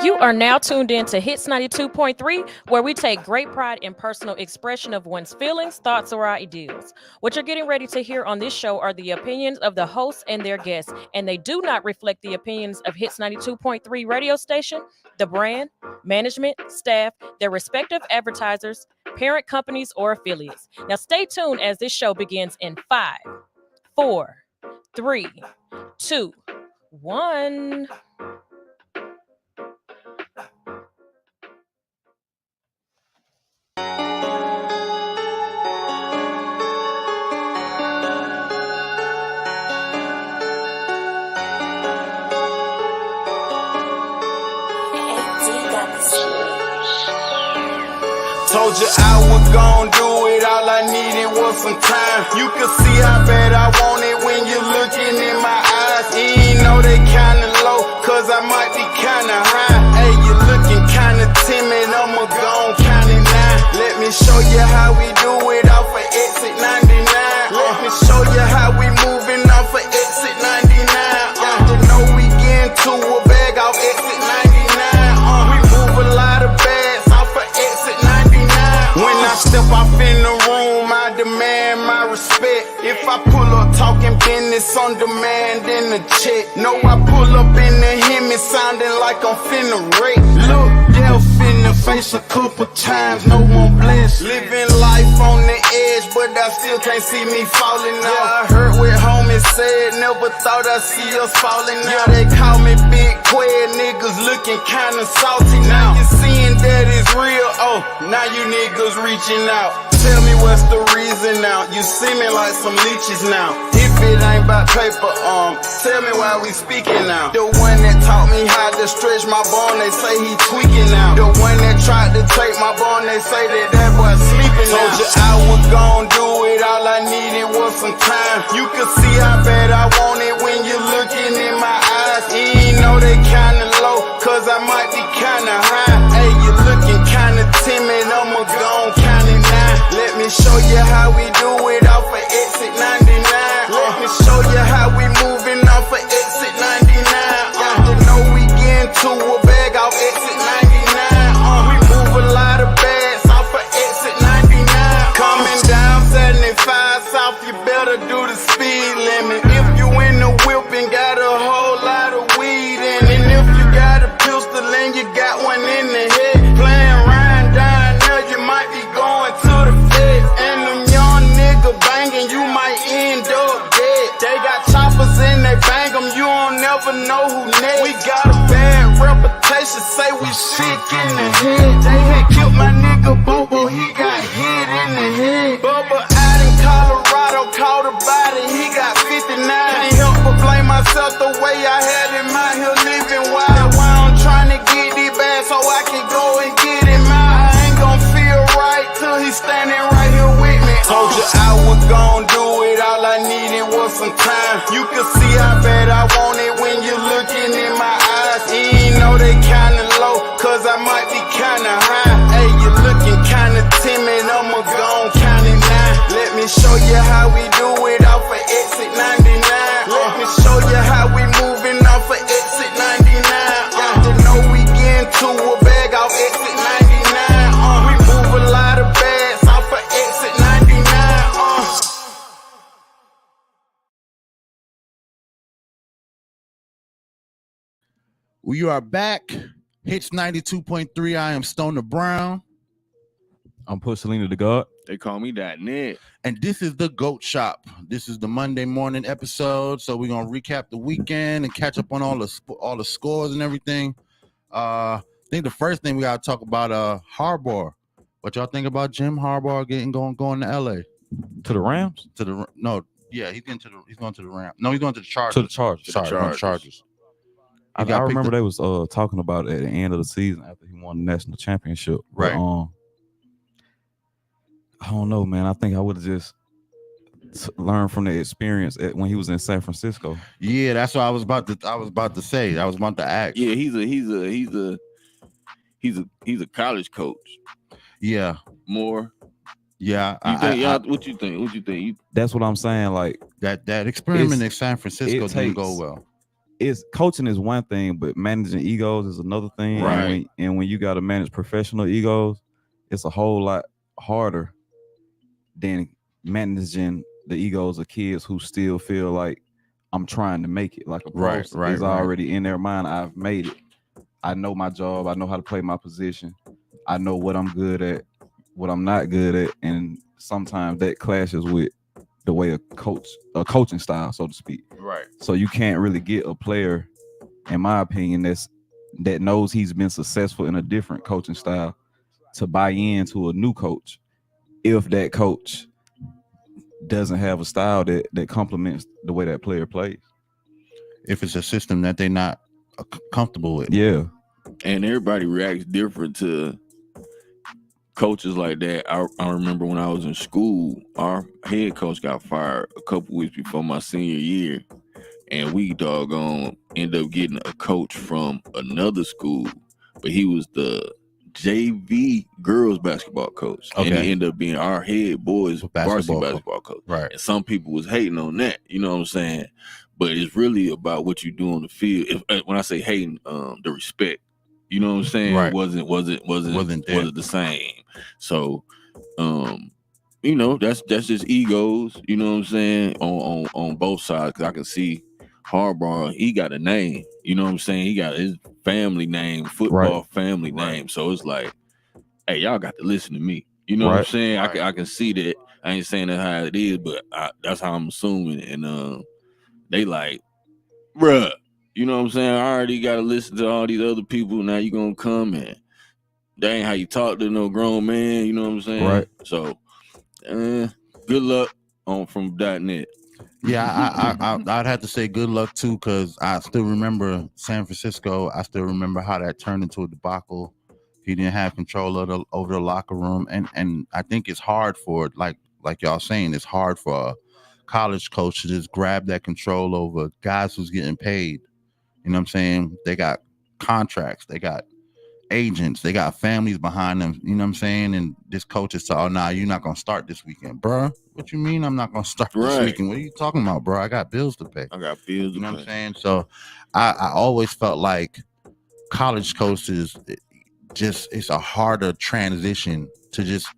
You are now tuned in to Hits 92.3, where we take great pride in personal expression of one's feelings, thoughts, or ideals. What you're getting ready to hear on this show are the opinions of the hosts and their guests, and they do not reflect the opinions of Hits 92.3 radio station, the brand, management, staff, their respective advertisers, parent companies, or affiliates. Now stay tuned as this show begins in 5, 4, 3, 2, 1. Told you I was gon' do it, all I needed was some time. You could see how bad I want it when you're looking in my eyes. You ain't know they kinda low, cause I might be kinda high. Hey, you looking kinda timid, I'ma gon' count it now. Let me show you how we do it off of exit 99. Let me show you how we moving off of exit 99. You know we getting to a bag off exit 99. We move a lot of bags off of exit 99. When I step off in the room, I demand my respect. If I pull up talking business on demand in the check. No, I pull up in the Hemi sounding like I'm finna wreck. Look, death in the face a couple times, no one blessed. Living life on the edge, but I still can't see me falling out. I heard what homies said, never thought I'd see us falling out. They call me Big Quail, niggas looking kinda salty now. You seeing that it's real, oh, now you niggas reaching out. Tell me what's the reason now, you see me like some leeches now. If it ain't about paper, tell me why we speaking now. The one that taught me how to stretch my bone, they say he tweaking now. The one that tried to take my bone, they say that boy sleeping now. Told you I was gon' do it, all I needed was some time. You could see how bad I want it when you're looking in my eyes. You ain't know they kinda low, cause I might be kinda high. Hey, you looking kinda timid, I'ma gon' count it now. Let me show you how we do it off of exit 99. Let me show you how we moving off of exit 99. You know we getting to a bag off exit 99. We move a lot of bags off of exit 99. Coming down 75 south, you better do the speed limit. If you in the whip and got a whole lot of weed in it, and if you got a pistol and you got one in the head, playing Ryan down there, you might be going to the Fed. And them young nigga banging, you might end up dead. They got choppers and they bang them, you don't never know who next. We got a bad reputation, say we sick in the head. They had killed my nigga Bobo, he got hit in the head. Bubba out in Colorado, caught a body, he got 59. Can't help but blame myself the way I had him out here living wild. That's why I'm trying to get these bags so I can go and get him out. I ain't gon' feel right till he's standing right here with me. Told you I was gon' do it, all I needed was some time. You could see how bad I want it when you're looking in my eyes. You ain't know they kinda low, cause I might be kinda high. Hey, you looking kinda timid, I'ma gon' count it now. Let me show you how we do it off of exit 99. Let me show you how we moving off of exit 99. You know we getting to a bag off exit 99. We move a lot of bags off of exit 99. We are back. Hits 92.3. I am Stoner Brown. I'm Pushalini Da God. They call me that Ned. And this is the GOAT Shop. This is the Monday morning episode. So we're gonna recap the weekend and catch up on all the scores and everything. I think the first thing we gotta talk about Harbaugh. What y'all think about Jim Harbaugh going to LA? To the Rams? He's going to the Rams. No, he's going to the Chargers. To the Chargers. Chargers. I remember they was talking about it at the end of the season after he won the national championship. Right. But, I don't know, man. I think I would have just learned from the experience when he was in San Francisco. Yeah, that's what I was about to say. I was about to ask. Yeah, he's a college coach. Yeah. More. Yeah. What you think? That's what I'm saying. Like that experiment in San Francisco didn't go well. it's coaching is one thing, but managing egos is another thing. Right. And when you got to manage professional egos, it's a whole lot harder than managing the egos of kids who still feel like I'm trying to make it. Like a pro is already in their mind. I've made it. I know my job. I know how to play my position. I know what I'm good at, what I'm not good at, and sometimes that clashes with the way a coaching style, so to speak. Right. So you can't really get a player, in my opinion, that knows he's been successful in a different coaching style to buy into a new coach if that coach doesn't have a style that complements the way that player plays. If it's a system that they're not comfortable with. Yeah. And everybody reacts different to coaches like that. I remember when I was in school, our head coach got fired a couple weeks before my senior year, and we doggone end up getting a coach from another school, but he was the JV girls basketball coach, and he ended up being our head boys varsity basketball coach. Right. And some people was hating on that, you know what I'm saying? But it's really about what you do on the field. When I say hating, the respect, you know what I'm saying, right. wasn't the same. So, you know, that's just egos, you know what I'm saying, on both sides. Because I can see Harbaugh, he got a name, you know what I'm saying. He got his family name, football family name. So it's like, hey, y'all got to listen to me. You know what I'm saying? I can see that. I ain't saying that's how it is, but that's how I'm assuming. And they like, bruh, you know what I'm saying? I already got to listen to all these other people. Now you gonna come and that ain't how you talk to no grown man. You know what I'm saying? Right. So, good luck from .net. Yeah, I'd have to say good luck too, because I still remember San Francisco. I still remember how that turned into a debacle. He didn't have control over the locker room, and I think it's hard for like y'all saying, it's hard for a college coach to just grab that control over guys who's getting paid. You know what I'm saying? They got contracts, they got agents, they got families behind them, you know what I'm saying? And this coach is saying, oh, nah, you're not gonna start this weekend, bruh. What you mean I'm not gonna start this weekend? What are you talking about, bro? I got bills to pay. I got bills you know to what I'm saying? So I always felt like college coaches, it's a harder transition to just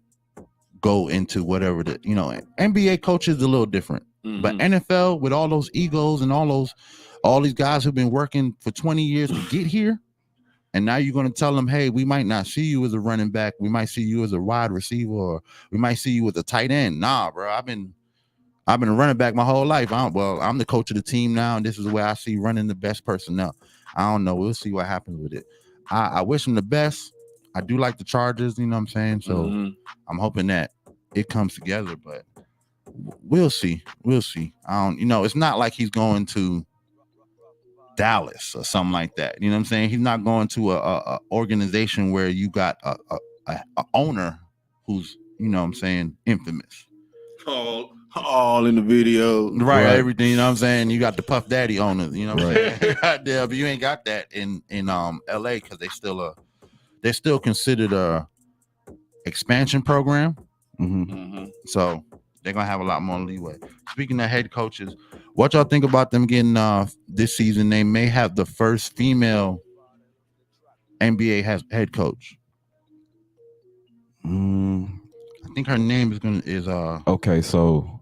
go into whatever the, you know, NBA coaches is a little different. But NFL, with all those egos and all these guys who've been working for 20 years to get here, and now you're going to tell them, hey, we might not see you as a running back. We might see you as a wide receiver, or we might see you as a tight end. Nah, bro, I've been a running back my whole life. I'm the coach of the team now, and this is the way I see running the best personnel. I don't know. We'll see what happens with it. I wish them the best. I do like the Chargers, you know what I'm saying? So I'm hoping that it comes together, but we'll see. We'll see. It's not like he's going to Dallas or something like that. You know what I'm saying? He's not going to a organization where you got a owner who's, you know what I'm saying, infamous. All in the video. Right, everything, you know what I'm saying? You got the Puff Daddy owner, you know what I'm saying? Yeah, but you ain't got that in LA, because they're still considered a expansion program. So they're gonna have a lot more leeway. Speaking of head coaches, what y'all think about them getting this season? They may have the first female NBA head coach. I think her name is okay, so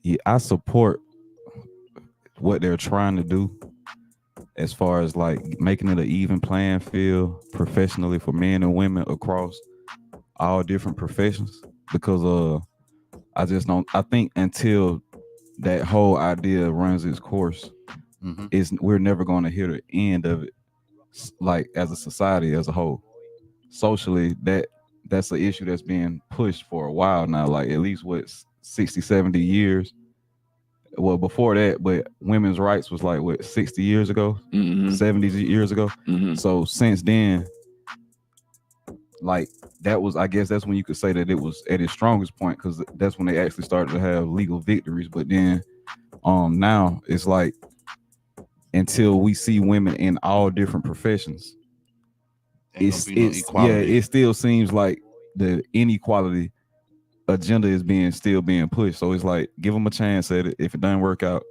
yeah, I support what they're trying to do as far as like making it an even playing field professionally for men and women across all different professions, because I think until that whole idea runs its course, we're never going to hear the end of it, like as a society as a whole. Socially, that's an issue that's being pushed for a while now, like at least 60, 70 years. Well, before that, but women's rights was like 60 years ago, 70 years ago. So since then, like that was, I guess that's when you could say that it was at its strongest point, because that's when they actually started to have legal victories. But then now it's like, until we see women in all different professions, it still seems like the inequality agenda is still being pushed. So it's like, give them a chance at it. If it doesn't work out,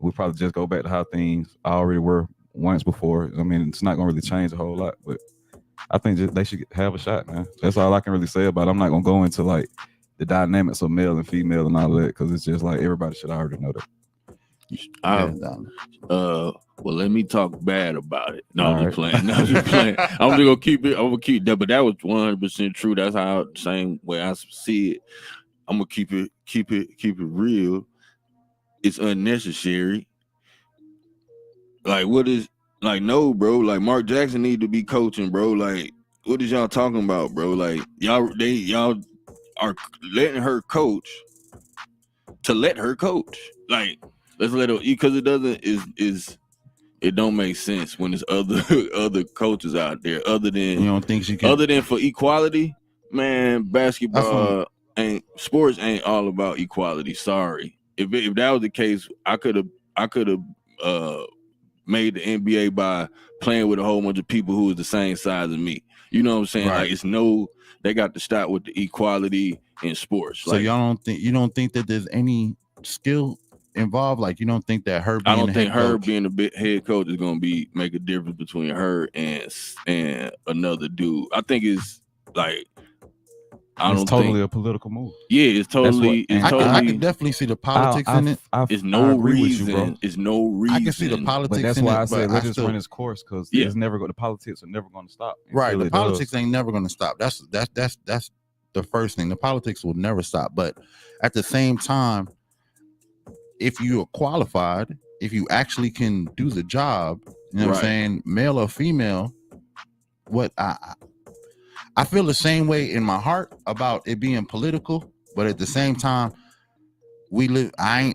we'll probably just go back to how things already were once before. I mean, it's not gonna really change a whole lot, but I think they should have a shot, man. That's all I can really say about it. I'm not gonna go into like the dynamics of male and female and all that, because it's just like everybody should already know that. Well, let me talk bad about it. No, All I'm just playing. No, I'm just playing. I'm just gonna keep it. I'm gonna keep that. But that was 100% true. That's how same way I see it. I'm gonna keep it real. It's unnecessary. Like, what is like? No, bro. Like, Mark Jackson need to be coaching, bro. Like, what is y'all talking about, bro? Like, y'all are letting her coach to let her coach. Like, let's let her, because it doesn't it don't make sense when there's other coaches out there other than You don't think she can? other than for equality, man. Basketball sports ain't all about equality. Sorry, if that was the case, I could have made the NBA by playing with a whole bunch of people who was the same size as me. You know what I'm saying? Right. Like, they got to stop with the equality in sports. So like, you don't think that there's any skill involved? Like, you don't think that her being I don't think her coach, being a head coach is gonna make a difference between her and another dude. I think it's like It's totally a political move. Yeah, it's totally. I can definitely see the politics in it. It's no reason. With you, bro. It's no reason. I can see the politics But that's in why it. I said but let it run its course, because it's never the politics are never going to stop. Right, the politics ain't never going to stop. That's the first thing. The politics will never stop. But at the same time, if you are qualified, if you actually can do the job, you know what I'm saying, male or female, what I feel the same way in my heart about it being political, but at the same time, I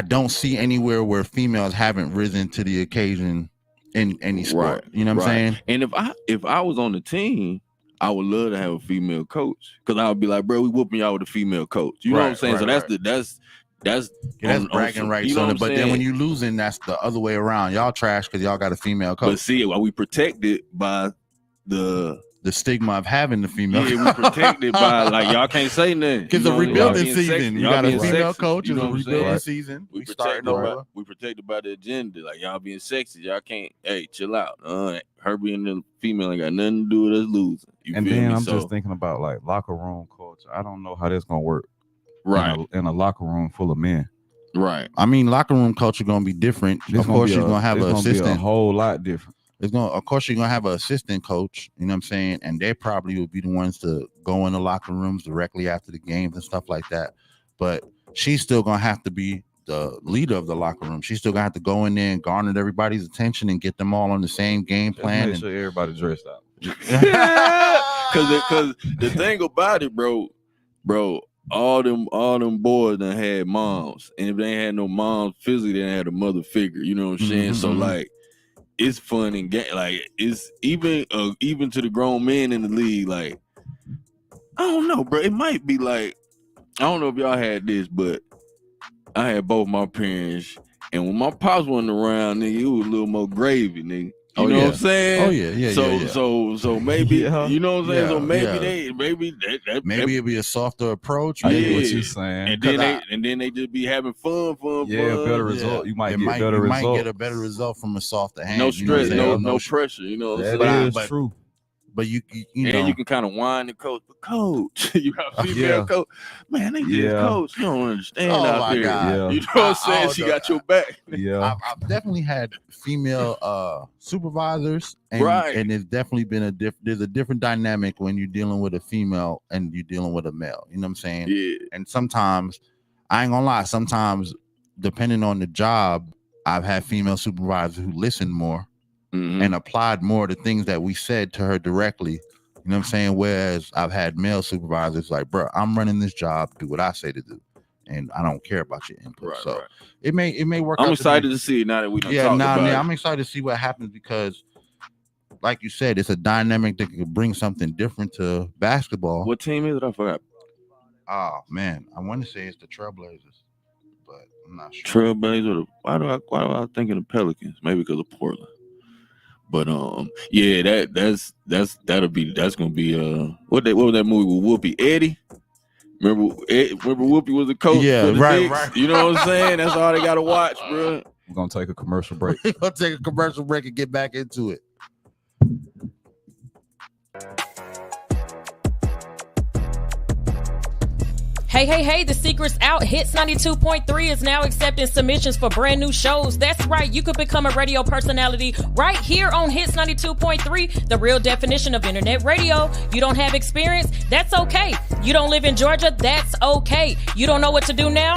don't see anywhere where females haven't risen to the occasion in any sport. You know what I'm saying? And if I was on the team, I would love to have a female coach, because I would be like, bro, we whooping y'all with a female coach. You know what I'm saying? So that's bragging rights on it. But then when you losing, that's the other way around. Y'all trash because y'all got a female coach. But see, we protected by the stigma of having the female. Yeah, we protected by, like, y'all can't say nothing. Because the rebuilding season, you got a female coach. It's a rebuilding right. season. We protected by the agenda. Like, y'all being sexy, y'all can't. Hey, chill out. Her being the female ain't got nothing to do with us losing. And then I'm just thinking about like locker room culture. I don't know how that's gonna work. Right. In a locker room full of men. Right. I mean, locker room culture gonna be different. Of course, you're gonna have an assistant. Be a whole lot different. Of course, you're gonna have an assistant coach. You know what I'm saying? And they probably will be the ones to go in the locker rooms directly after the games and stuff like that. But she's still gonna have to be the leader of the locker room. She's still gonna have to go in there and garner everybody's attention and get them all on the same game plan. Make sure everybody dressed out. Because the thing about it, bro, all them boys done had moms, and if they ain't had no moms physically, they had a mother figure. You know what I'm saying? So like, it's fun and like, it's even to the grown men in the league. Like, I don't know, bro. It might be like, I don't know if y'all had this, but I had both my parents, and when my pops wasn't around, nigga, it was a little more gravy, nigga. You know what I'm saying? Oh yeah. So maybe you know what I'm saying. So maybe maybe it'd be a softer approach. I get what you're saying. And then they just be having fun. Better result. You might get better results. You might get a better result from a softer hand. No stress, no pressure. You know what I'm saying? That is true. But you know, and you can kind of whine the coach. But coach, you got a female coach. Man, they just coach. You don't understand out there. God. You know what I'm saying? She got your back. Yeah, I've definitely had female supervisors, and it's definitely been there's a different dynamic when you're dealing with a female and you're dealing with a male. You know what I'm saying? Yeah. And sometimes, I ain't gonna lie. Sometimes, depending on the job, I've had female supervisors who listen more. And applied more to things that we said to her directly. You know what I'm saying? Whereas I've had male supervisors like, bro, I'm running this job, do what I say to do. And I don't care about your input. It may work out. I'm excited to see it now that we done talked about it. I'm excited to see what happens because, like you said, it's a dynamic that could bring something different to basketball. What team is it? I forgot. Oh, man. I want to say it's the Trailblazers, but I'm not sure. Trailblazers? Why do I think of the Pelicans? Maybe because of Portland. But yeah, that's gonna be what was that movie with Whoopi? Eddie? Remember Whoopi was the coach Yeah, for the right, Knicks? right. You know what I'm saying? That's all they got to watch, bro. We're gonna take a commercial break. We're gonna take a commercial break and get back into it. Hey, the secret's out. Hits 92.3 is now accepting submissions for brand new shows. That's right, you could become a radio personality right here on Hits 92.3, the real definition of internet radio. You don't have experience? That's okay. You don't live in Georgia? That's okay. You don't know what to do now?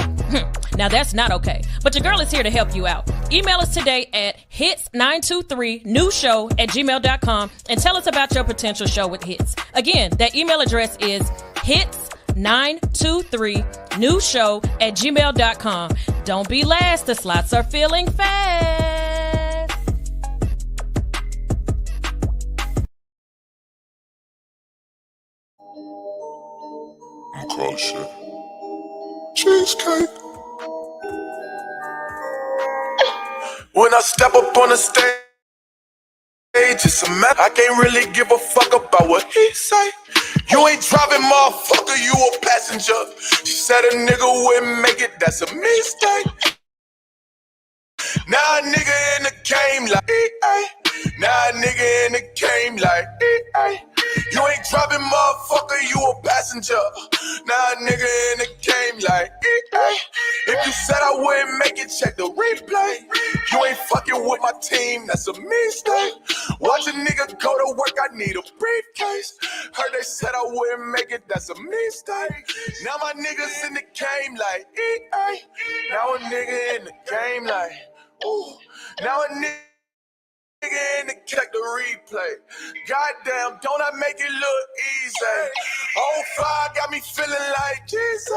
Now that's not okay. But your girl is here to help you out. Email us today at hits923newshow@gmail.com and tell us about your potential show with Hits. Again, that email address is hits923newshow@gmail.com. Don't be last. The slots are filling fast. I'm closer. Cheesecake. When I step up on the stage, it's a mess. I can't really give a fuck about what he say. You ain't driving, motherfucker, you a passenger. She said a nigga wouldn't make it, that's a mistake. Now a nigga in the game like E.A. Now a nigga in the game like E.A. You ain't driving, motherfucker, you a passenger. Now a nigga in the game like E.A. If you said I wouldn't make it, check the replay. You ain't fucking with my team, that's a mistake. Watch a nigga go to work, I need a briefcase. Heard they said I wouldn't make it, that's a mistake. Now my niggas in the game like E.A. Now a nigga in the game like, ooh. Now a nigga in the check the replay. Goddamn, don't I make it look easy? On fire got me feeling like Jesus.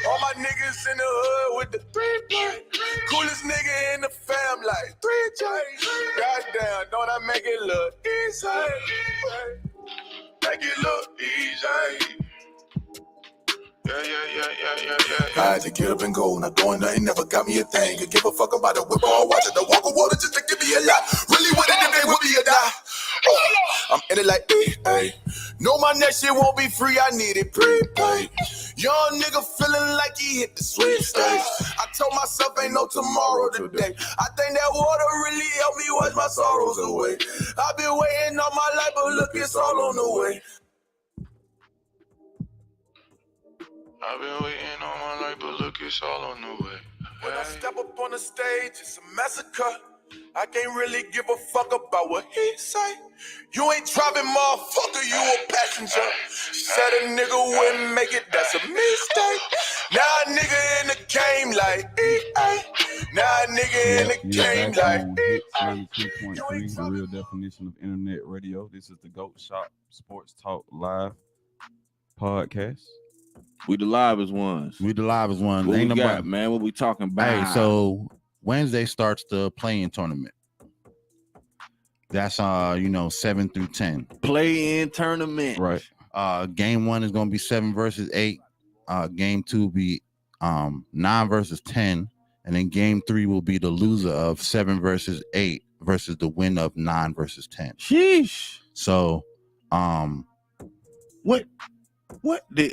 All my niggas in the hood with the 3-play. Coolest nigga in the fam like 3J. Goddamn, don't I make it look easy? Make it look easy. Yeah. I had to get up and go, not doing nothing, never got me a thing. Could give a fuck about a whip or watch it. The walk of water just to give me a lot. Really with it if they would be a die. I'm in it like, hey. No, my next shit won't be free, I need it prepaid. Young nigga feeling like he hit the sweepstakes. I told myself ain't no tomorrow today. I think that water really helped me wash my sorrows away. I've been waiting all my life, but look, it's all on the way. I've been waiting all my life, but look, it's all on the way. When I step up on the stage, it's a massacre. I can't really give a fuck about what he say. You ain't driving, motherfucker, you a passenger. She said a nigga wouldn't make it, that's a mistake. Now a nigga in the game like E.A. Now a nigga in the game like E.A. 92.3, the real definition of internet radio. This is the GOAT Shop Sports Talk Live podcast. We the livest ones. We the livest ones. What Ain't we nobody. got, man? What we talking about? Hey, so Wednesday starts the play-in tournament. That's 7 through 10. Play-in tournament. Right. Game 1 is gonna be 7 versus 8. Game 2 will be 9 versus 10, and then game 3 will be the loser of 7 versus 8 versus the win of 9 versus 10. Sheesh. So What did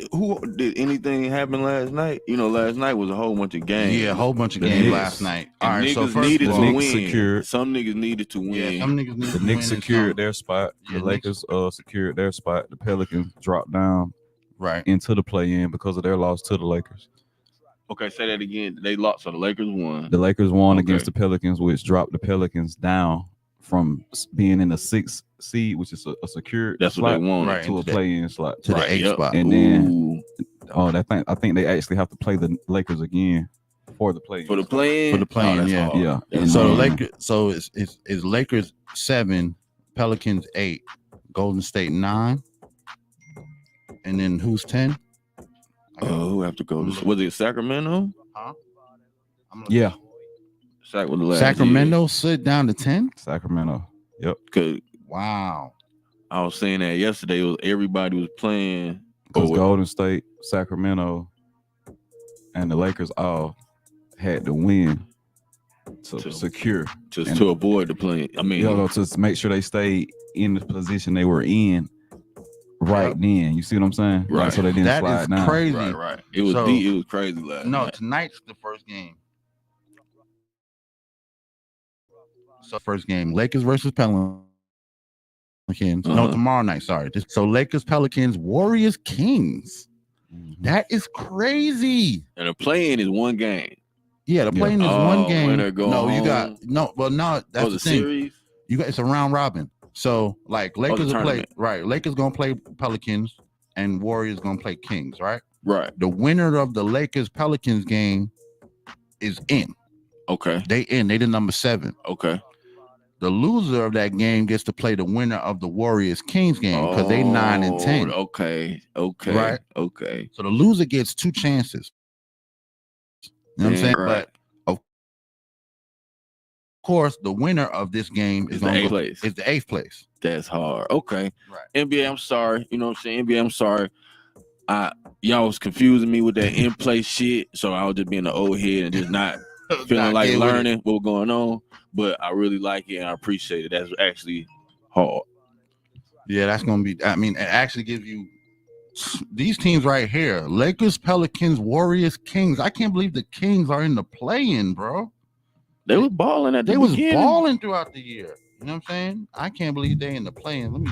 anything happen last night? You know, last night was a whole bunch of games. Yeah, a whole bunch of The games Knicks. last night. And All right, so niggas first needed of to all, Knicks win. secured. Some niggas needed to win. yeah, some niggas need The to Knicks win secured their spot. Yeah, The Lakers secured their spot. The Pelicans dropped down right. into the play-in because of their loss to the Lakers. Okay, say that again. They lost, so the Lakers won. The Lakers won Okay. against the Pelicans, which dropped the Pelicans down from being in the 6th seed, which is a secured That's slot, what they wanted. Right. to a play-in slot. To Right, the 8th yep. spot. And then Ooh, I think they actually have to play the Lakers again for the play-in. for the play-in. For the play-in, that's yeah. hard. Yeah. That's So the hard. Lakers, so it's Lakers 7, Pelicans 8, Golden State 9, and then who's 10? Oh, who have to go? Was it Sacramento? Yeah, Sac was the last Sacramento slid down to 10. Sacramento. Yep. Cause Wow. I was saying that yesterday. Everybody was playing. Because Oh, Golden State, Sacramento, and the Lakers all had to win to To- secure. just and- to avoid the play. I mean, To make sure they stayed in the position they were in, right then. You see what I'm saying? Right. Like, so they didn't That slide is down. crazy. Right. It was So- it was crazy last No, night. tonight's the first game. So first game, Lakers versus Pelicans. No, tomorrow night. Sorry. So Lakers, Pelicans, Warriors, Kings. That is crazy. And the play-in is one game. Yeah, the playing is one game. Winner go No, you home. got no. Well, no, that's the thing. Series. You got it's a round robin. So like Lakers will play tournament. right. Lakers gonna play Pelicans and Warriors gonna play Kings. Right. Right. The winner of the Lakers Pelicans game is in. Okay. They in. They the number 7. Okay. The loser of that game gets to play the winner of the Warriors Kings game because they 9 and 10. Okay. Right. Okay. So the loser gets 2 chances. You know what I'm saying? Right. But of course, the winner of this game is the gonna eighth go- place. is the 8th place. That's hard. Okay. Right. NBA, I'm sorry. You know what I'm saying? NBA, I'm sorry. Y'all was confusing me with that in-play shit. So I was just being an old head and just not feeling like getting with it. learning what was going on. But I really like it and I appreciate it. That's actually hard. Yeah, that's gonna be. I mean, it actually gives you these teams right here: Lakers, Pelicans, Warriors, Kings. I can't believe the Kings are in the play-in, bro. They was balling at the They was beginning. balling throughout the year. You know what I'm saying? I can't believe they in the play-in. Let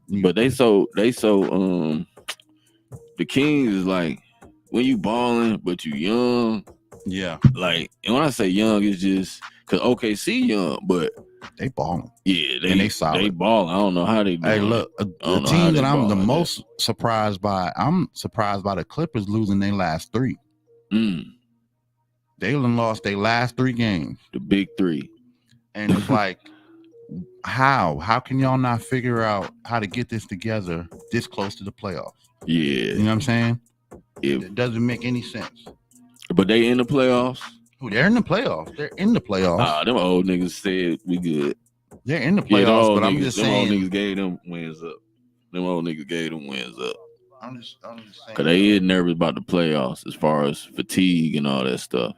me. But they so the Kings is like when you balling, but you young. Yeah, Like, and when I say young, it's just because OKC young, but they balling. yeah, And they solid. They balling. I don't know how they do. Hey, look, I the don't know how team they that I'm the balling most surprised by. I'm surprised by the Clippers losing their last 3. They done lost their last 3 games, The big 3. and it's like, how can y'all not figure out how to get this together this close to the playoffs? Yeah, You know what I'm saying? If- It doesn't make any sense. but they in the playoffs. Ooh, they're in the playoffs. They're in the playoffs. Them old niggas said we good. They're in the Yeah, them playoffs, old but I'm niggas, just them old saying. niggas gave them wins up. Them old niggas gave them wins up. I'm just saying. Cause they is nervous about the playoffs as far as fatigue and all that stuff.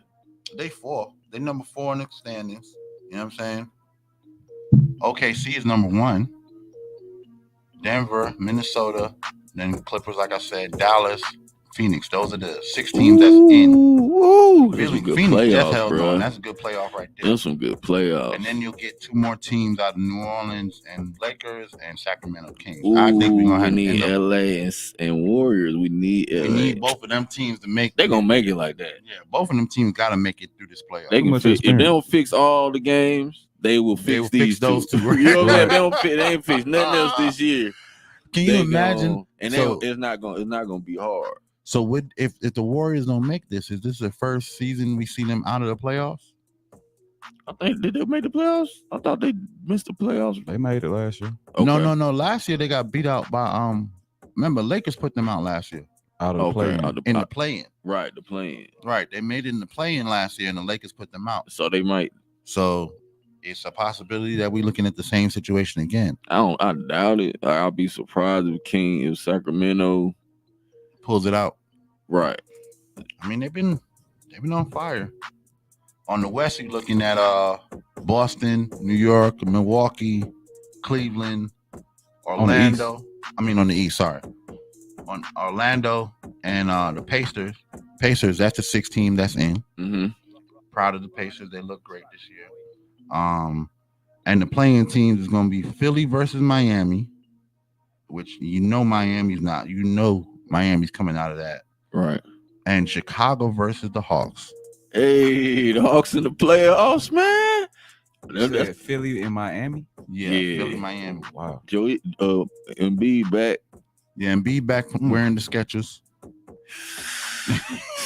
They 4. They number 4 in the standings. You know what I'm saying? OKC is number 1. Denver, Minnesota, then Clippers, like I said, Dallas, Phoenix. Those are the 6 teams that's in. Ooh, that's Really, some good Phoenix, that's playoffs, held bro. on. That's a good playoff right there. That's some good playoffs. And then you'll get 2 more teams out of New Orleans and Lakers and Sacramento Kings. Ooh, I think we're gonna have we to need end up. LA and Warriors. We need LA. We need both of them teams to make. They gonna make it like that. Yeah, both of them teams got to make it through this playoff. They can much fix, if they experience. don't fix all the games, they will fix will these fix those two. You know what I'm saying? Right. They ain't fix nothing else this year. Can you They imagine? gon- and So- it's not gonna be hard. So if the Warriors don't make this, is this the first season we see them out of the playoffs? I think did they make the playoffs? I thought they missed the playoffs. They made it last year. Okay. No. Last year they got beat out by Remember, Lakers put them out last year Out of the Okay. play. in the play-in. Right, the play-in. Right, they made it in the play-in last year, and the Lakers put them out. So they might. So it's a possibility that we're looking at the same situation again. I doubt it. I'll be surprised if Sacramento. Pulls it out. Right. I mean, they've been on fire. On the West, you're looking at Boston, New York, Milwaukee, Cleveland, Orlando. On the East, sorry. On Orlando and the Pacers. Pacers, that's the 6th team that's in. Mm-hmm. Proud of the Pacers. They look great this year. And the playing teams is going to be Philly versus Miami, which Miami's not. Miami's coming out of that. Right. And Chicago versus the Hawks. Hey, the Hawks in the playoffs, man. You said Philly and Miami. Yeah. Philly, Miami. Wow. Joey, Embiid back. Yeah, and be back from wearing the Skechers.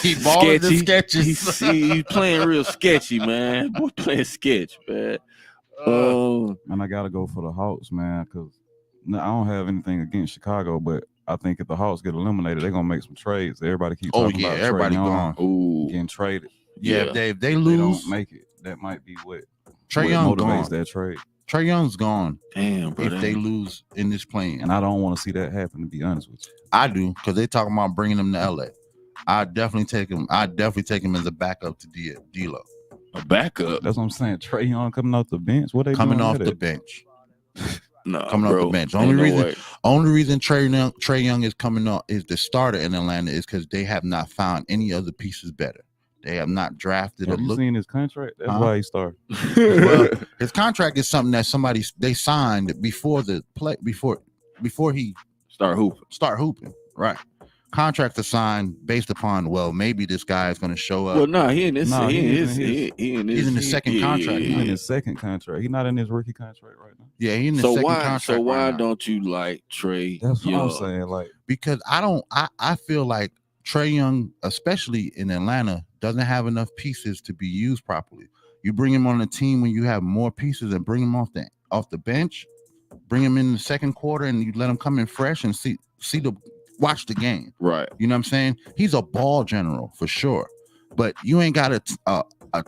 He balled the sketches. He's playing real sketchy, man. Boy, playing sketch, man. And I gotta go for the Hawks, man, because I don't have anything against Chicago, but I think if the Hawks get eliminated, they're gonna make some trades. Everybody keeps talking about everybody Trae Young gone. Ooh, getting traded. Yeah, if they They lose, don't make it. That might be what Trae Young motivates gone. that trade. Trae Young's gone damn, bro. if they lose in this play-in. And I don't want to see that happen, to be honest with you. I do, because they talking about bringing him to LA. I definitely take him as a backup to D'Lo. A backup. That's what I'm saying. Trae Young coming off the bench. What they Coming doing off with the it? bench. coming off the bench. Only reason Trae Young is coming up is the starter in Atlanta is because they have not found any other pieces better. They have not drafted. Have you seen his contract? That's why he started. Well, his contract is something that they signed before he start hooping. Right. Contracts are signed based upon maybe this guy is going to show up. Well, no, he's in the second contract. He's in his second contract. He's not in his rookie contract right now. Yeah, he's in the second contract. So why don't you like Trae? That's what I'm saying. Like, because I feel like Trae Young, especially in Atlanta, doesn't have enough pieces to be used properly. You bring him on a team when you have more pieces and bring him off the bench, bring him in the second quarter, and you let him come in fresh and watch the game. Right. You know what I'm saying? He's a ball general for sure, but you ain't got a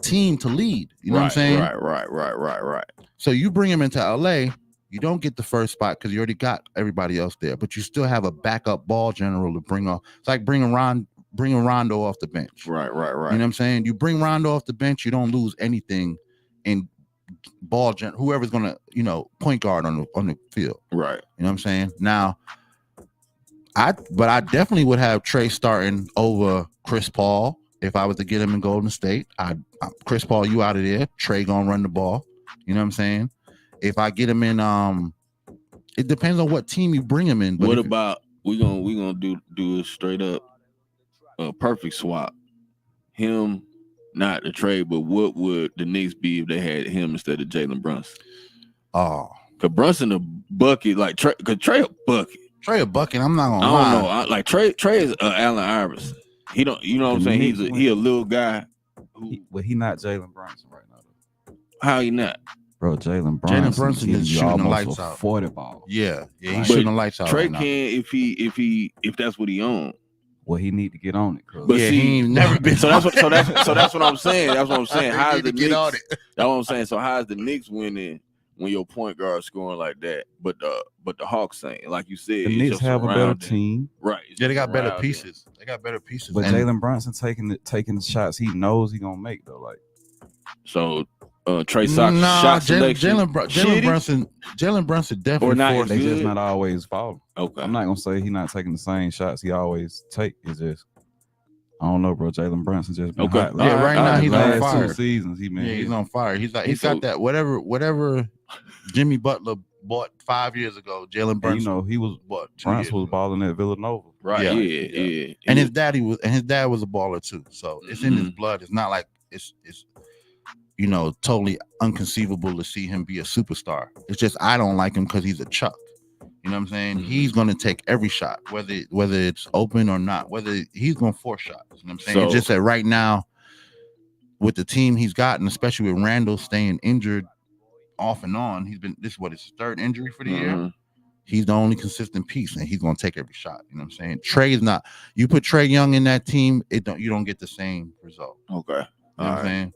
team to lead. You know what I'm saying? Right. So you bring him into LA, you don't get the first spot because you already got everybody else there, but you still have a backup ball general to bring off. It's like bringing Rondo off the bench. Right. You know what I'm saying? You bring Rondo off the bench, you don't lose anything in whoever's gonna, point guard on the field. Right. You know what I'm saying? Now, I definitely would have Trae starting over Chris Paul if I was to get him in Golden State. Chris Paul, you out of there. Trae gonna run the ball. You know what I'm saying? If I get him in, it depends on what team you bring him in. But what about we gonna do a straight up perfect swap? Him, not the trade, but what would the Knicks be if they had him instead of Jalen Brunson? Oh, cause Brunson a bucket, like Trae, cause Trae a bucket. Trae a bucket. I'm not gonna lie. I don't know. Like Trae is Allen Iverson. He don't. You know what I'm saying? He a little guy. He not Jalen Brunson right now. How he not? Bro, Jalen Brunson is shooting the lights out. 40 ball. Yeah, he's shooting the lights out. Trae right can if that's what he owns. Well, he need to get on it. But he ain't never been. So that's what I'm saying. That's what I'm saying. How is the Knicks? On it. That's what I'm saying. So how is the Knicks winning when your point guard scoring like that? But the Hawks ain't, like you said, the Knicks have a better team. Right. Yeah, they got better pieces. They got better pieces. But Jalen Brunson taking the shots he knows he gonna make though. Like, so Trae Sachs shot selection. Jalen Brunson definitely. Or not. They just not always falling. Okay. I'm not gonna say he's not taking the same shots he always take. It's just, I don't know, bro. Jalen Brunson just been hot. Yeah, right now he's on fire. 2 seasons he's on fire. He's got that whatever Jimmy Butler bought 5 years ago. Jalen Brunson, he was Brunson was balling at Villanova. Right. Yeah. And his dad was a baller too. So it's in his blood. It's not like it's totally inconceivable to see him be a superstar. It's just I don't like him because he's a chuck. You know what I'm saying? He's going to take every shot, whether it's open or not, whether he's going to force shots. You know what I'm saying? It's just that right now, with the team he's gotten, especially with Randall staying injured off and on, this is his third injury for the year. He's the only consistent piece, and he's going to take every shot. You know what I'm saying? Trey is not. You put Trae Young in that team, you don't get the same result. Okay. You know what I'm saying?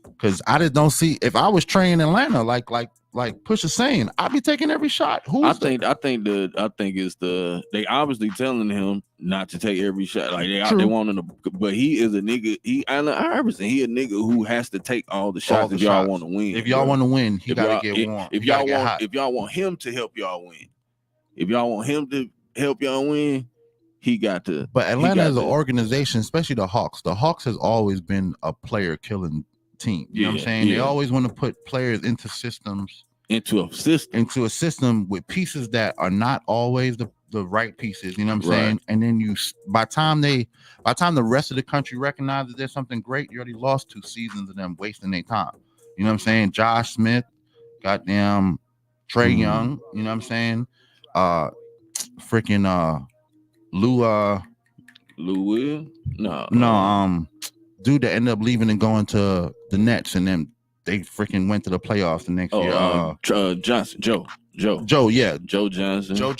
Because I just don't see, if I was Trae in Atlanta, like Push is saying, I'd be taking every shot. I think it's they obviously telling him not to take every shot. Like they want him to, but he is a nigga. He Allen Iverson. He a nigga who has to take all the shots if y'all want to win. If y'all want to win, he gotta get warm. If y'all want him to help y'all win, if y'all want him to help y'all win, he got to. But Atlanta as an organization, especially the Hawks has always been a player killing team. You know what I'm saying? They always want to put players into a system with pieces that are not always the right pieces. You know what I'm saying? And then by the time the rest of the country recognizes there's something great, you already lost 2 seasons of them wasting their time. You know what I'm saying? Josh Smith, goddamn Trae Young. You know what I'm saying? Freaking Lou Will? No. Dude that ended up leaving and going to the Nets, and then they freaking went to the playoffs the next year. Johnson, Joe Johnson. Joe Johnson. Joe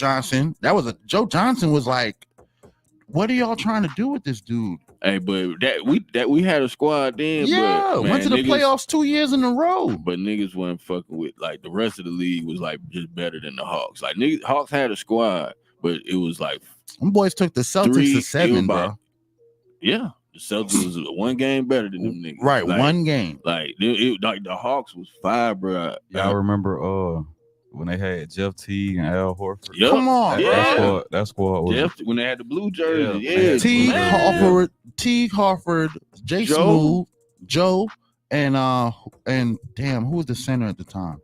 Johnson was like, what are y'all trying to do with this dude? Hey, but we had a squad then. Yeah, but, man, went to the playoffs 2 years in a row. But niggas wasn't fucking with, like, the rest of the league was like just better than the Hawks. Like Hawks had a squad, but it was like them boys took the Celtics to 7, bro. Yeah. The Celtics was 1 game better than them niggas. Right, like, 1 game. Like the Hawks was 5, bro. Y'all remember when they had Jeff Teague and Al Horford. Yep. Come on, Yeah. That squad was Jeff, when they had the blue jersey, Yeah, yeah. Teague man. Harford, Jay Joe. Smooth, Joe, and damn, who was the center at the time?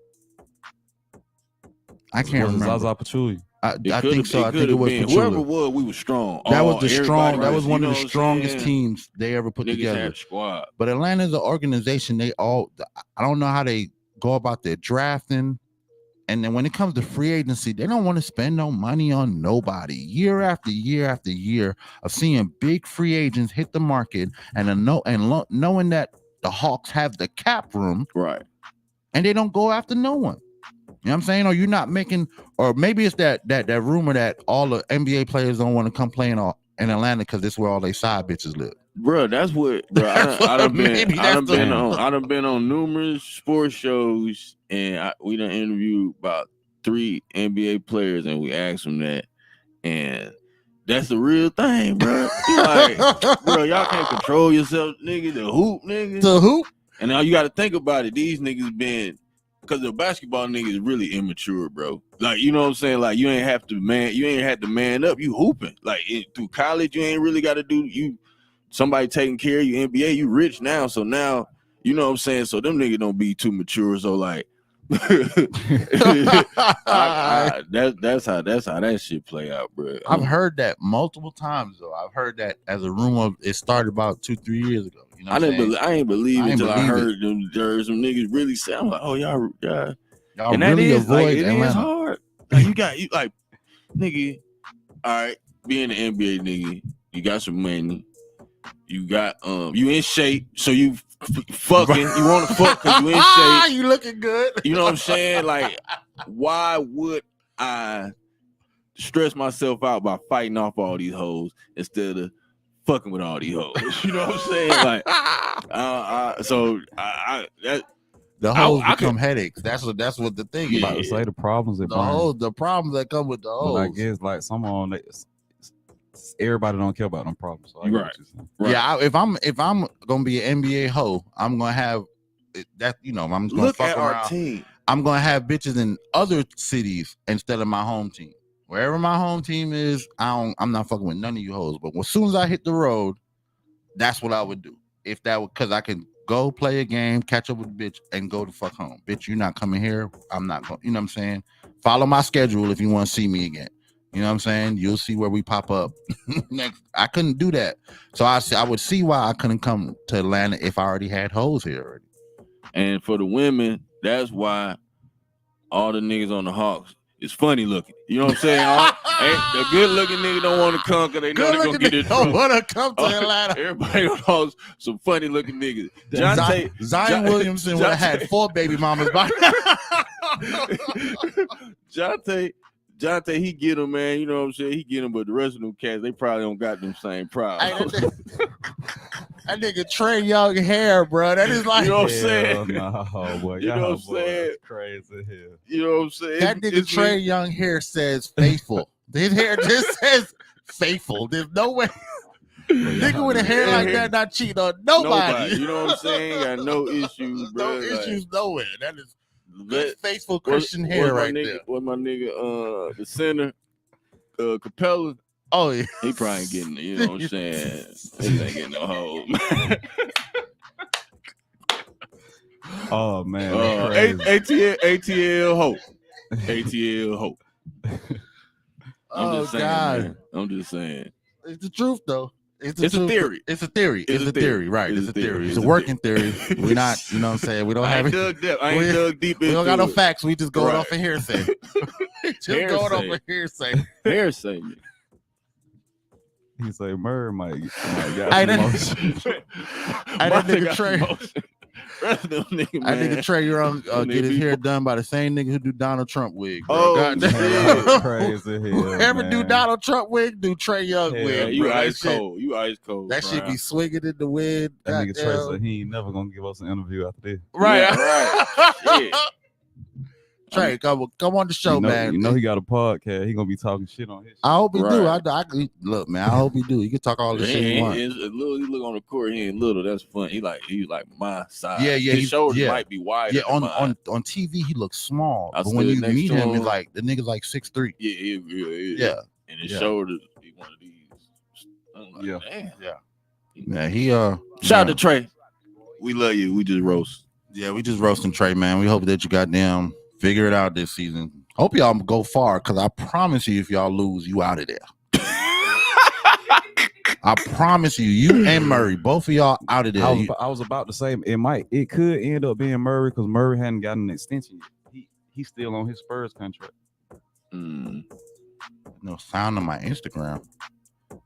I can't remember. Zaza Pachulia. I think so. I think it was been. Pachulia. Whoever it was, we were strong. That was the strong. That was was one of the strongest teams they ever put Niggas together. had a squad. But Atlanta's an organization. I don't know how they go about their drafting. And then when it comes to free agency, they don't want to spend no money on nobody. Year after year after year of seeing big free agents hit the market knowing that the Hawks have the cap room, right? And they don't go after no one. You know what I'm saying? Or you're not making, or maybe it's that rumor that all the NBA players don't want to come play in Atlanta because this is where all they side bitches live. Bro, that's what. Bro, I done been on numerous sports shows, and we done interviewed about 3 NBA players, and we asked them that, and that's the real thing, bro. Like, bro, y'all can't control yourself, nigga. The hoop. And now you got to think about it. These niggas been. Because the basketball nigga is really immature, bro. Like, you know what I'm saying? Like, you ain't have to man up. You hooping. Like, through college, you ain't really got to do somebody taking care of you. NBA, you rich now. So now, you know what I'm saying? So them niggas don't be too mature. So like, that's how that shit play out, bro. I've heard that multiple times though. I've heard that as a rumor. It started about 2-3 years ago. You know I ain't believe it until I heard there's some niggas really say, I'm like, oh y'all and that really is like, it Atlanta. is hard. Like you like, nigga, all right, being an NBA nigga, you got some money, you got you in shape, so you fucking, you want to fuck because you in shape. You looking good. You know what I'm saying? Like, why would I stress myself out by fighting off all these hoes instead of fucking with all these hoes? You know what I'm saying? Like, the hoes become headaches. That's what the thing is. About to say the problems that the problems that come with the hoes. But I guess like everybody don't care about them problems. So right. Yeah, if I'm gonna be an NBA hoe, I'm gonna have that. You know, I'm gonna look fuck at around. our team. I'm gonna have bitches in other cities instead of my home team. Wherever my home team is, I'm not fucking with none of you hoes. But as soon as I hit the road, that's what I would do. If that would, because I can go play a game, catch up with a bitch, and go to fuck home. Bitch, you're not coming here. I'm not going. You know what I'm saying? Follow my schedule if you want to see me again. You know what I'm saying? You'll see where we pop up next. I couldn't do that, so I would see why I couldn't come to Atlanta if I already had hoes here already. And for the women, that's why all the niggas on the Hawks is funny looking. You know what I'm saying? The good looking nigga don't want to come because they know they're gonna get in trouble. Don't want to come to Atlanta. Everybody on the Hawks, some funny looking niggas. Zion Williamson would have had 4 baby mamas by Jonte, he get him, man. You know what I'm saying? He get him, but the rest of them cats, they probably don't got them same problems. That nigga Trae Young hair, bro. That is like, you know what I'm saying? No, boy. You know what I'm saying? Crazy here. You know what I'm saying? That nigga Trae Young hair says faithful. His hair just says faithful. There's no way. Nigga with a hair like that not cheating on nobody. You know what I'm saying? Got no issues, bro. No issues nowhere. That is faithful Christian hair right there. What my nigga, the center, Capella. Oh yeah, he probably ain't getting. You know what I'm saying? He ain't getting no hoes. Oh man, ATL hope. ATL hope. Oh God, man. I'm just saying. It's the truth though. It's a theory. It's a theory. It's a theory. Right. It's a theory. It's a working theory. We're not, you know what I'm saying? We don't have it. I ain't dug deep into it. We don't got no facts. We just going off of hearsay. Going off of hearsay. Hearsay. He say Murr might get that nigga Trae. That nigga Trae Young get his hair done by the same nigga who do Donald Trump wig. Bro. Oh, crazy hell. Whoever do Donald Trump wig, do Trae Young wig. You bro. ice cold. You ice cold. That shit be swinging in the wind. That nigga Trae said he ain't never gonna give us an interview after this. Right. Yeah, right. Trey, come on the show, man. You know he got a podcast. He gonna be talking shit on his shit. I hope he do. Right. Look, man. I hope he do. He can talk all the shit he wants. He look on the court. He ain't little. That's fun. He's like my size. Yeah. His shoulders might be wide. Yeah, on TV he looks small, but when you next meet to him, him, he's like the nigga's like 6'3". Yeah. And his shoulders be one of these. I'm like, damn. Yeah. He Shout out to Trey. We love you. We just roast. Yeah, we just roasting Trey, man. We hope that you goddamn figure it out this season. Hope y'all go far, because I promise you, if y'all lose, you out of there. I promise you and Murray, both of y'all out of there. I was about to say it could end up being Murray, because Murray hadn't gotten an extension yet. He's still on his Spurs contract. No sound on my Instagram.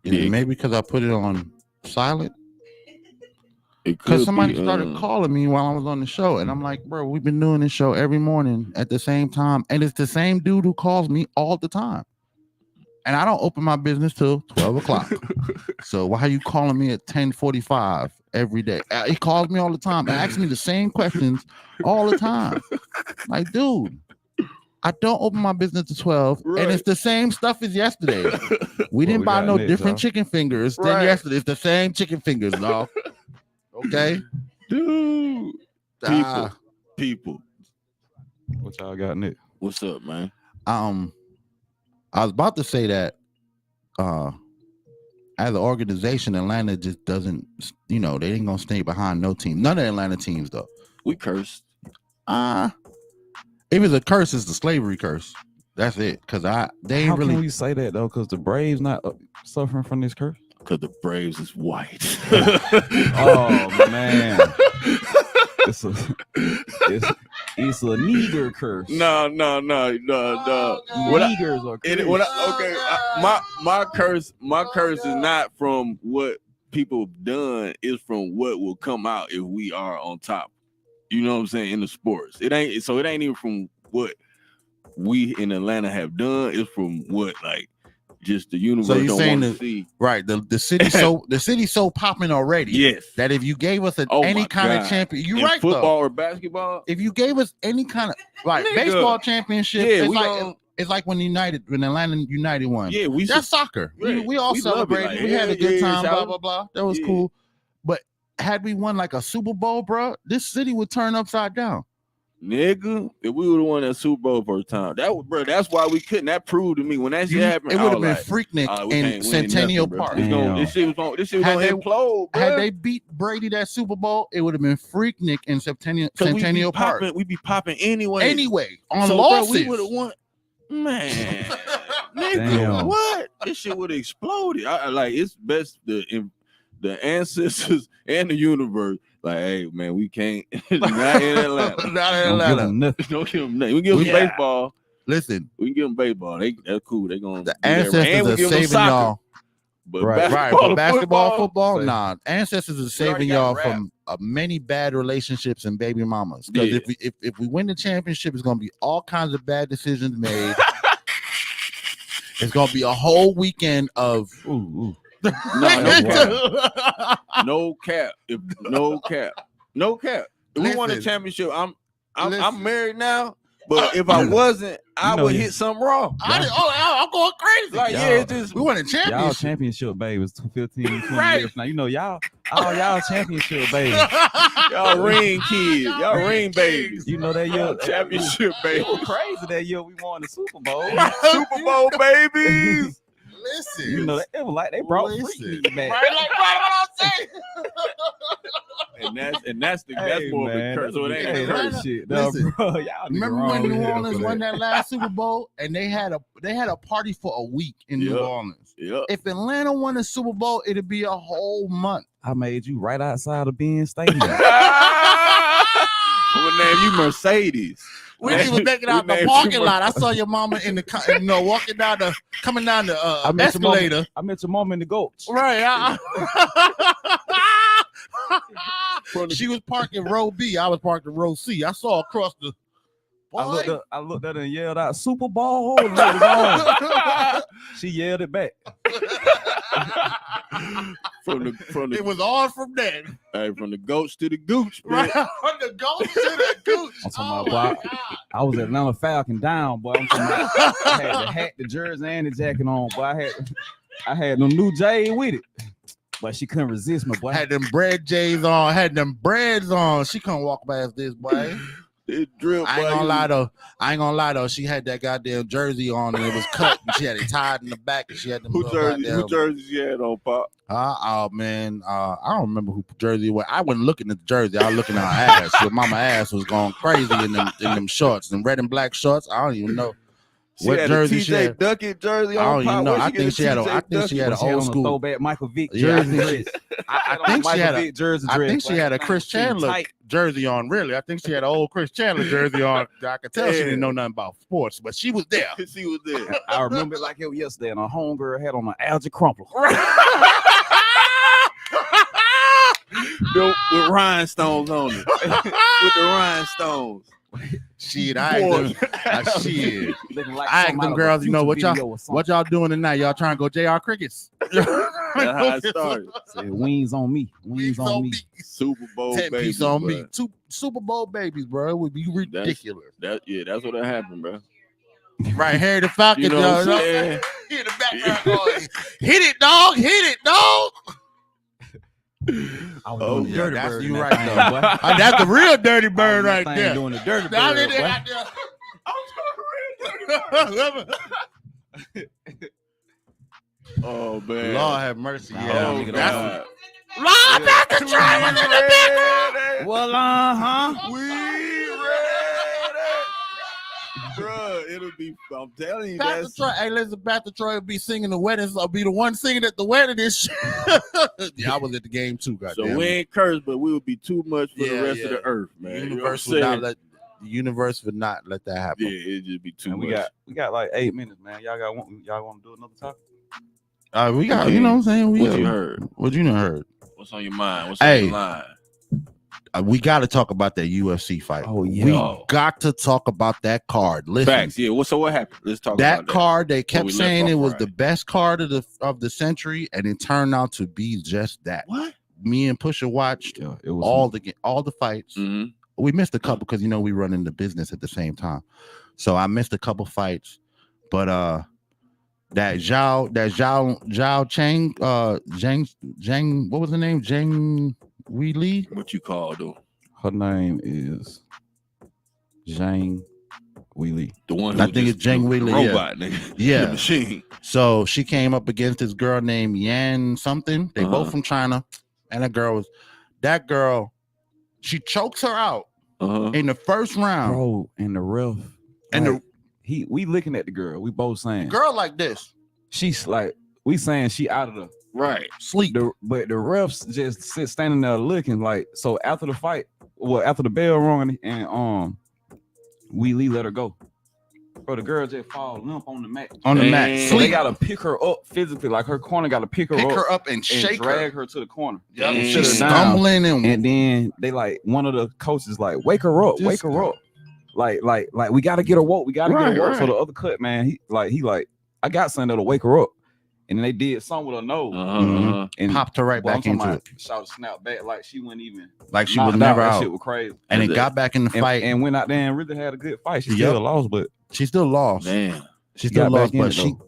Maybe because I put it on silent. Because somebody started calling me while I was on the show, and I'm like, bro, we've been doing this show every morning at the same time, and it's the same dude who calls me all the time. And I don't open my business till 12 o'clock. So why are you calling me at 10:45 every day? He calls me all the time and asks me the same questions all the time. Like, dude, I don't open my business to 12, and it's the same stuff as yesterday. We didn't buy no different chicken fingers than yesterday. It's the same chicken fingers, dog. Okay, dude. People. What y'all got, Nick? What's up, man? I was about to say that as an organization, Atlanta just doesn't, they ain't gonna stay behind no team. None of the Atlanta teams, though. We cursed. If it's a curse, it's the slavery curse. That's it. Because they ain't really. How can we say that though? Because the Braves not suffering from this curse. Because the Braves is white. Oh man, it's a nigger curse. No. Niggers are cursed. My curse is not from what people have done. It's from what will come out if we are on top. You know what I'm saying? In the sports, it ain't even from what we in Atlanta have done. It's from what just the universe so you're don't saying want to see. Right. The city's so popping already. Yes. That if you gave us any kind of champion, you're right. Football or basketball. If you gave us any kind of baseball championship, it's like when Atlanta United won. Yeah, that's soccer. Right. We all celebrated. We had a good time. Blah blah blah. That was cool. But had we won like a Super Bowl, bro, this city would turn upside down. Nigga, if we would have won that Super Bowl first time, that's why we couldn't. That proved to me when that shit happened. It would have been Freaknik in Centennial Park. This shit was gonna implode. Had they beat Brady that Super Bowl, it would have been Freaknik in Centennial Park. We'd be popping anyway. On losses. Bro, we would have won. Man, nigga, what? This shit would have exploded. It's best the ancestors and the universe. Like, hey, man, we can't. Not in Atlanta. Not in Atlanta. Don't give them nothing. We give them baseball. Listen, we can give them baseball. That's cool. They gonna the ancestors are saving y'all. But basketball, football, nah. Ancestors are saving y'all from many bad relationships and baby mamas. Because if we win the championship, it's gonna be all kinds of bad decisions made. It's gonna be a whole weekend of. No cap. No cap. If we won a championship, I'm married now. But if I wasn't, I would hit something wrong. I'm going crazy. It's just we won a championship. Y'all championship baby was 15, 20 years now. Y'all championship baby. Y'all ring kids. Y'all ring babies. That year championship baby. It was crazy that year we won the Super Bowl. Super Bowl babies. Listen, it was like they brought Freaknik back. That's more of a curse. So it ain't curse shit. Listen, bro, y'all remember when New Orleans won that last Super Bowl and they had a party for a week in New Orleans? Yep. If Atlanta won a Super Bowl, it'd be a whole month. I made you right outside of Benz Stadium. I'm gonna name you Mercedes. When you was making out the parking lot, I saw your mama in the coming down the escalator. I met your mama in the GOAT. Right. She was parked in row B. I was parked in row C. I saw across the. I looked at her and yelled out, "Super Bowl!" She yelled it back. from the It was on from then. hey, from the goats to the gooch, man. Right from the goats to the gooch. I'm talking Oh about, my boy, God. I was Atlanta Falcon down, boy. I'm talking about, I had the hat, the jersey, and the jacket on, boy. I had them new J's with it, but she couldn't resist me, boy. Had them bread J's on, had them breads on. She couldn't walk past this, boy. It drip, I ain't gonna lie though. She had that goddamn jersey on and it was cut and she had it tied in the back and she had them Who little jerseys you had on, Pop? oh man, I don't remember who jersey it was. I wasn't looking at the jersey. I was looking at her ass. Your mama ass was going crazy in them shorts, them red and black shorts. I don't even know what had jersey a she TJ had. Duckett jersey I on. don't even Pop? know. Where'd I you get think she had a. TJ I think she had an She had old on a school. throwback Michael Vick Yeah, I jersey think dress. I think she had a. jersey I dress. think she had a Chris Chandler jersey on. Really, I think she had an old Chris Chandler jersey on. I could tell she didn't know nothing about sports, but she was there. She was there. I remember it like it was yesterday, and her homegirl had on an algae crumpler. With rhinestones on it. With the rhinestones. Shit, I asked shit. Looking like I asked something out them of a girls, you know what Future y'all video or something. what y'all doing tonight? Y'all trying to go JR Crickets? That's how it started. Said, wings on me. Wings on me. Super Bowl 10 babies, piece on bro. me. Two Super Bowl babies, bro. It would be ridiculous. That's what happened, bro. Right, Harry the Falcon. You know what I'm saying? He in the background going, hit it, dog. Hit it, dog. I was Oh, doing the yeah, dirty that's bird. you in right that there. thing, boy. That's the real dirty I was bird in that right thing there. Doing the dirty Down bird, in boy. there. Oh man. Lord have mercy. Nah, Yeah, nigga, that's don't Lord, Pastor Troy was in the background. Well, We ready. Bro, it'll be. I'm telling you, Pastor that's Troy, hey, listen, Pastor Troy will be singing the weddings. I'll be the one singing at the wedding. This shit. Yeah, I was at the game too. so Goddamn. we ain't cursed, but we would be too much for the Yeah, rest of yeah. the earth, man. The You know universe what would I'm not saying? let the universe would not let that happen. Yeah, it'd just be too And much. we got like 8 minutes, man. Y'all want to do another topic? We got, you know what I'm saying? What you heard? What you done heard? What's on your mind? What's Hey. on your line? We got to talk about that UFC fight. Oh, yeah. We got to talk about that card. Listen, Facts. Yeah. So what happened? Let's talk that about that. card. They kept we left saying off it was right. the best card of the century, and it turned out to be just that. What? Me and Pusha watched Yeah, it was all the fights. Mm-hmm. We missed a couple because we run into business at the same time, so I missed a couple fights. But that Zhao Chang, Zhang, what was the name? Zhang Wei Li. What you call though? Her name is Zhang Weili. The one I who think just- it's Zhang Wei the Li, yeah. robot, nigga. Yeah. The machine. So she came up against this girl named Yan something. They both from China, and that girl, she chokes her out in the first round. Bro, and the ref. And like, we looking at the girl. We both saying Girl like this, she's like, we saying she out of the Right. sleep. but the refs just standing there looking like. So after the fight, after the bell rung and Weili let her go. Bro, the girl just fall limp on the mat. On the mat, Damn. So they sleep. gotta pick her up physically, like her corner gotta pick her up and and shake drag her. her to the corner. Yep. Damn. She's Sit her down. stumbling And then they like one of the coaches like wake her up, This guy. like we gotta get her woke, we gotta Right, get her woke. So right. the other cut man, he like I got something that'll wake her up, and then they did something with her nose and Popped her right boy, I'm back talking into about it, Shout snap back like she wasn't even like she was knocked never That out. shit was crazy. And That's it it. got back in the fight. And went out there and really had a good fight. She Yep. still lost, but She still lost. Damn. She still got back lost, in but it, she. though.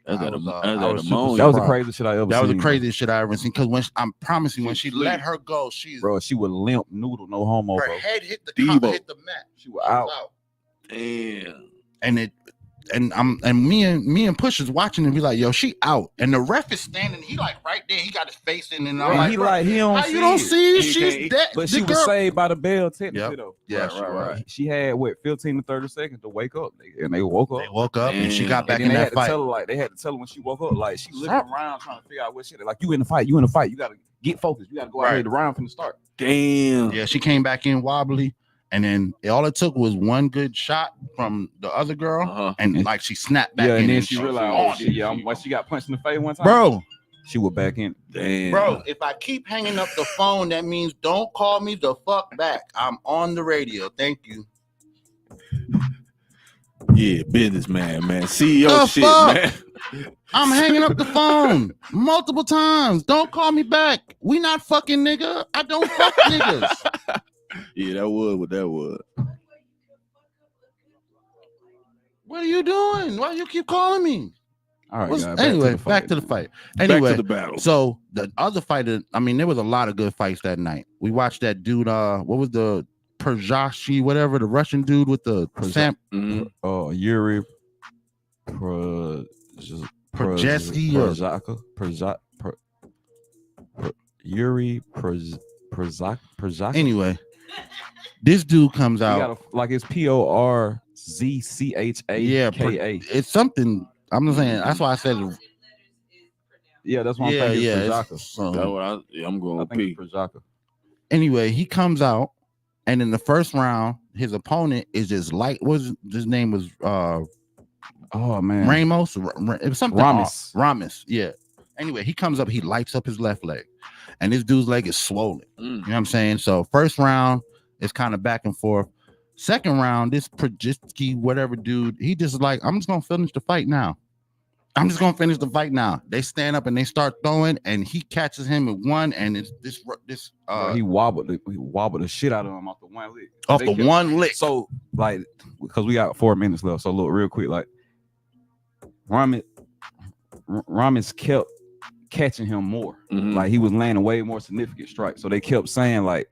That's I that was, that's I that was super ammonia. that was the surprised. craziest shit I ever That was seen. the craziest shit I ever seen. Because I'm promising, when she let her go, she's Bro, she was limp noodle, no homo, her bro. head hit the Debo. hit the mat. She was out. Damn. And me and Push is watching and be like, yo, she out. And the ref is standing, he like right there, he got his face in, and I'm And like, he bro, like he don't how see you don't it. see it? He She's can't- dead. But The she was girl- saved by the bell technically Yep. though. Yeah, she was. She had 15 to 30 seconds to wake up, and they woke up. They woke up and she Damn. got back And in then that fight. they had to tell her when she woke up, like she looking around trying to figure out what shit. Like you in the fight, you gotta get focused. You gotta go out Right. here the round from the start. Damn. Yeah, she came back in wobbly, and then all it took was one good shot from the other girl, and like she snapped back in. and then and she was realized, on oh it. shit, yeah, when she got punched in the face one time, Bro, she was back in. Damn. bro, if I keep hanging up the phone, that means don't call me the fuck back. I'm on the radio. Thank you. Yeah, businessman, man. CEO The shit, fuck? man. I'm hanging up the phone multiple times. Don't call me back. We not fucking, nigga. I don't fuck niggas. Yeah, that was what that was. What are you doing? Why you keep calling me? All right, guys, Anyway, back to the fight. Anyway, Back to the battle. so the other fighter, I mean, there was a lot of good fights that night. We watched that dude, what was the Perjashi, whatever, the Russian dude with the Yuri Yuri Przaka. Anyway, this dude comes out like it's Porzchaka. Yeah, it's something. I'm just saying. That's why I said it. Yeah, that's what I'm thinking. Yeah, Przaka. That's what I'm going to be. Przaka. Anyway, he comes out, and in the first round, his opponent is just like his name was oh man, Ramos. It was something Ramos. Yeah. Anyway, he comes up, he lights up his left leg, and this dude's leg is swollen. You know what I'm saying? So first round is kind of back and forth. Second round, this Przajicki, whatever dude, he just like, I'm just gonna finish the fight now. They stand up and they start throwing, and he catches him with one, and it's this. He wobbled the shit out of him off the one lick. One lick. So like, because we got 4 minutes left, so look real quick, like Ramos kept catching him more. Like he was landing way more significant strikes. So they kept saying like,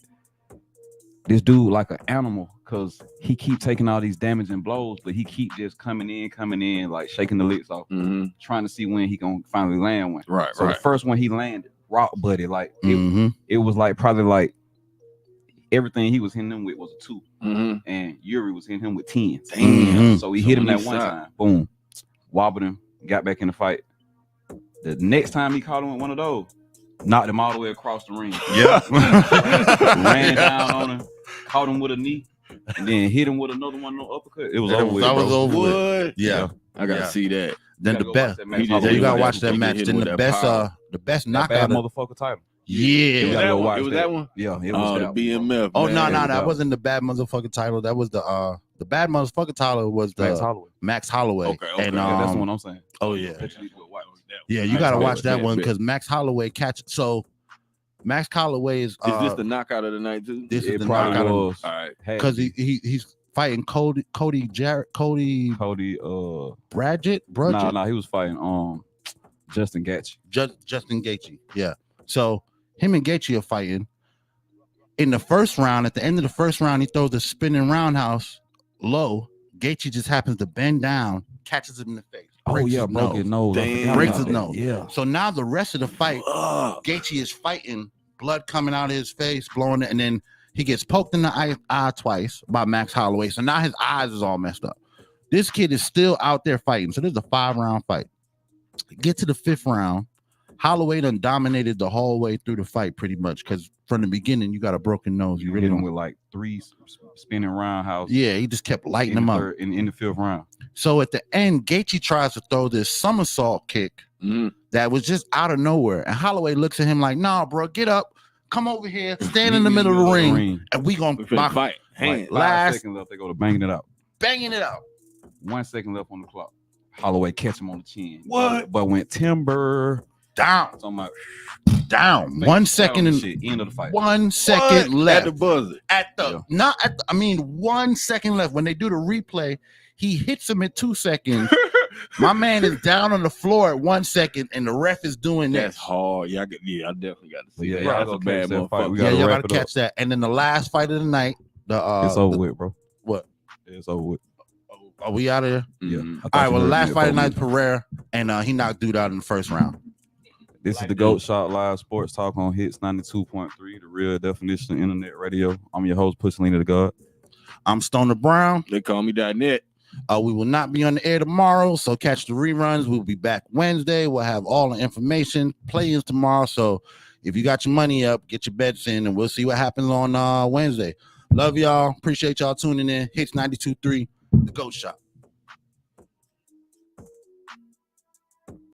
this dude like an animal, because he keep taking all these damaging blows, but he keep just coming in, like shaking the licks off, trying to see when he gonna finally land one. Right. So the first one he landed, rock buddy, like it was like probably like everything he was hitting him with was a 2, and Yuri was hitting him with 10. Damn. So he hit him that one time, boom, wobbled him, got back in the fight. The next time he caught him with one of those, knocked him all the way across the ring. Yeah. Ran down on him, caught him with a knee, and then hit him with another one, no uppercut. It was over with. That was over What? with. Yeah. I gotta see that. Then the best. You gotta watch that match. Then the best knockout motherfucker title. Yeah. It was that one? Yeah, it was the BMF. Oh, man. no, that wasn't the bad motherfucking title. That was the bad motherfucking title was the Max Holloway. Okay. And that's what I'm saying. Oh yeah. Yeah, you gotta watch that one because Max Holloway So Max Holloway is this the knockout of the night too? This is the knockout. All right. Because he's fighting Cody Bradgett. Nah, he was fighting Justin Gaethje. Justin Gaethje. Yeah. So him and Gaethje are fighting. In the first round, at the end of the first round, he throws a spinning roundhouse low. Gaethje just happens to bend down, catches him in the face. Broke his nose. Breaks his nose. Yeah. So now the rest of the fight, Gaethje is fighting, blood coming out of his face, blowing it, and then he gets poked in the eye twice by Max Holloway. So now his eyes is all messed up. This kid is still out there fighting. So this is a 5-round fight. Get to the 5th round. Holloway done dominated the whole way through the fight pretty much because from the beginning you got a broken nose. You really hit him don't with like 3 spinning roundhouse. Yeah, he just kept lighting him up in the 5th round. So at the end, Gaethje tries to throw this somersault kick that was just out of nowhere, and Holloway looks at him like, "Nah, bro, get up, come over here, stand in the middle of the ring, and we gonna fight." Like 5 seconds left, they go to banging it out. 1 second left on the clock. Holloway catch him on the chin. What? But went timber down. So I'm like, down. 1 second and end of the fight. 1 second left at the buzzer. Not at the. I mean, 1 second left. When they do the replay, he hits him at 2 seconds. My man is down on the floor at 1 second, and the ref is doing this. That's hard. I definitely got to see that. That's a bad motherfucker. Y'all gotta catch that. And then the last fight of the night, it's over with, bro. What? It's over with. Are we out of here? Yeah. All right. Well, the last fight of the night, Pereira, and he knocked dude out in the first round. This is the GOAT Shop Live Sports Talk on Hits 92.3, the real definition of internet radio. I'm your host, Pushalini Da God. I'm Stoner Brown. They call me .net. We will not be on the air tomorrow, so catch the reruns. We'll be back Wednesday. We'll have all the information. Play-ins tomorrow, so if you got your money up, get your bets in, and we'll see what happens on Wednesday. Love y'all. Appreciate y'all tuning in. Hits 92.3, the GOAT Shop.